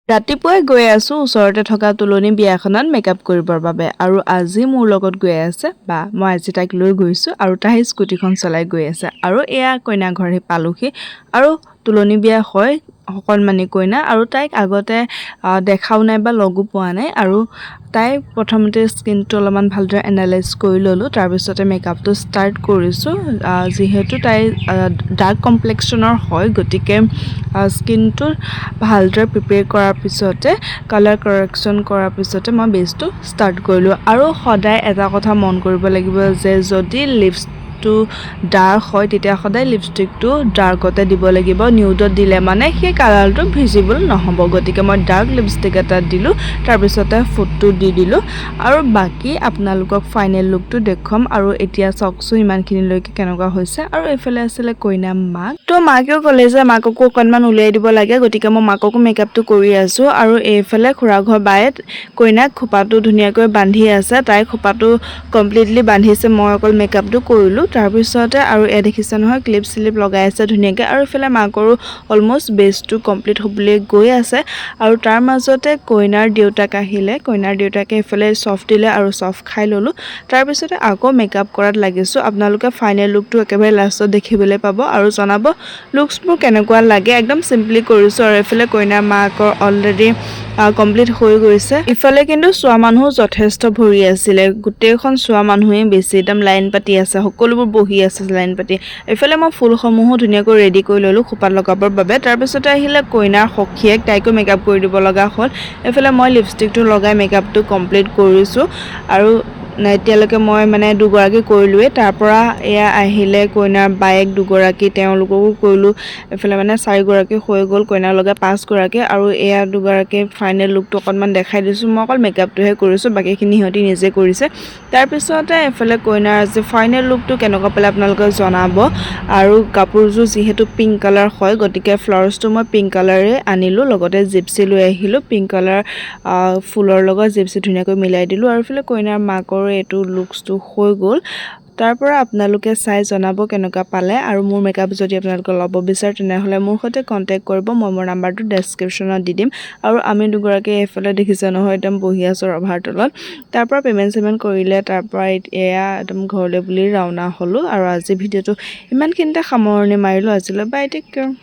ৰাতিপুৱাই গৈ আছোঁ ওচৰতে থকা তুলনি বিয়াখনত মেকআপ কৰিবৰ বাবে আৰু আজি মোৰ লগত গৈ আছে বা মই আজি তাইক লৈ গৈছোঁ আৰু তাই স্কুটিখন চলাই গৈ আছে আৰু এয়া কইনা ঘৰহি পালোহি আৰু তুলনি বিয়া হয় অকণমানি কইনা আৰু তাইক আগতে দেখাও নাই বা লগো পোৱা নাই আৰু তাই প্ৰথমতে স্কিনটো অলপমান ভালদৰে এনালাইজ কৰি ল'লোঁ তাৰপিছতে মেকআপটো ষ্টাৰ্ট কৰিছোঁ যিহেতু তাই ডাৰ্ক কমপ্লেক্সনৰ হয় গতিকে স্কিনটো ভালদৰে প্ৰিপেয়াৰ কৰাৰ পিছতে কালাৰ কাৰেকশ্যন কৰাৰ পিছতে মই বেছটো ষ্টাৰ্ট কৰিলোঁ আৰু সদায় এটা কথা মন কৰিব লাগিব যে যদি লিপছটো ডাৰ্ক হয় তেতিয়া সদায় লিপষ্টিকটো ডাৰ্কতে দিব লাগিব নিউডত দিলে মানে সেই কালাৰটো ভিজিবল নহ'ব গতিকে মই ডাৰ্ক লিপষ্টিক এটা দিলোঁ তাৰপিছতে ফুটটো দি দিলোঁ আৰু বাকী আপোনালোকক ফাইনেল লুকটো দেখুৱাম আৰু এতিয়া চাওকচোন ইমানখিনিলৈকে কেনেকুৱা হৈছে আৰু এইফালে আছিলে কইনা মাক তো মাকেও ক'লে যে মাককো অকণমান উলিয়াই দিব লাগে গতিকে মই মাককো মেকআপটো কৰি আছোঁ আৰু এইফালে খুৰা ঘৰ বায়ে কইনাক খোপাটো ধুনীয়াকৈ বান্ধি আছে তাই খোপাটো কমপ্লিটলি বান্ধিছে মই অকল মেকআপটো কৰিলোঁ তাৰপিছতে আৰু এয়া দেখিছে নহয় ক্লিপ শ্লিপ লগাই আছে ধুনীয়াকৈ আৰু এইফালে মাকৰো অলম'ষ্ট বেছটো কমপ্লিট হ'বলৈ গৈ আছে আৰু তাৰ মাজতে কইনাৰ দেউতাক আহিলে কইনাৰ দেউতাকে এইফালে চফ দিলে আৰু চফ খাই ল'লোঁ তাৰপিছতে আকৌ মেকআপ কৰাত লাগিছোঁ আপোনালোকে ফাইনেল লুকটো একেবাৰে লাষ্টত দেখিবলৈ পাব আৰু জনাব লুকছবোৰ কেনেকুৱা লাগে একদম চিম্পলি কৰিছোঁ আৰু এইফালে কইনাৰ মাকৰ অলৰেডি কমপ্লিট হৈ গৈছে ইফালে কিন্তু চোৱা মানুহ যথেষ্ট ভৰি আছিলে গোটেইখন চোৱা মানুহেই বেছি একদম লাইন পাতি আছে সকলোবোৰ বহি আছে লাইন পাতি এইফালে মই ফুলসমূহো ধুনীয়াকৈ ৰেডি কৰি ল'লোঁ খোপাত লগাবৰ বাবে তাৰপিছতে আহিলে কইনাৰ সখীয়েক তাইকো মেকআপ কৰি দিব লগা হ'ল এইফালে মই লিপষ্টিকটো লগাই মেকআপটো কমপ্লিট কৰিছোঁ আৰু এতিয়ালৈকে মই মানে দুগৰাকী কৰিলোঁৱেই তাৰপৰা এয়া আহিলে কইনাৰ বায়েক দুগৰাকী তেওঁলোককো কৰিলোঁ এইফালে মানে চাৰিগৰাকী হৈ গ'ল কইনাৰ লগাই পাঁচগৰাকী আৰু এয়া দুগৰাকী ফাইনেল লুকটো অকণমান দেখাই দিছোঁ মই অকল মেকআপটোহে কৰিছোঁ বাকীখিনি সিহঁতি নিজে কৰিছে তাৰপিছতে এইফালে কইনাৰ আজি ফাইনেল লুকটো কেনেকুৱা পালে আপোনালোকে জনাব আৰু কাপোৰযোৰ যিহেতু পিংক কালাৰ হয় গতিকে ফ্লাৱাৰ্ছটো মই পিংক কালাৰে আনিলোঁ লগতে জিপচি লৈ আহিলোঁ পিংক কালাৰ ফুলৰ লগত জিপচি ধুনীয়াকৈ মিলাই দিলোঁ আৰু এইফালে কইনাৰ মাকৰ এইটো লুকছটো হৈ গ'ল তাৰপৰা আপোনালোকে চাই জনাব কেনেকুৱা পালে আৰু মোৰ মেকআপ যদি আপোনালোকে ল'ব বিচাৰে তেনেহ'লে মোৰ সৈতে কণ্টেক্ট কৰিব মই মোৰ নাম্বাৰটো ডেছক্ৰিপশ্যনত দি দিম আৰু আমি দুগৰাকী এইফালে দেখিছে নহয় একদম বহি আছোঁ ৰভাৰ তলত তাৰপৰা পে'মেণ্ট কৰিলে তাৰপৰা এয়া একদম ঘৰলৈ বুলি ৰাওনা হ'লোঁ আৰু আজি ভিডিঅ'টো ইমানখিনিতে সামৰণি মাৰিলোঁ আজিলৈ বাই টেক কেয়াৰ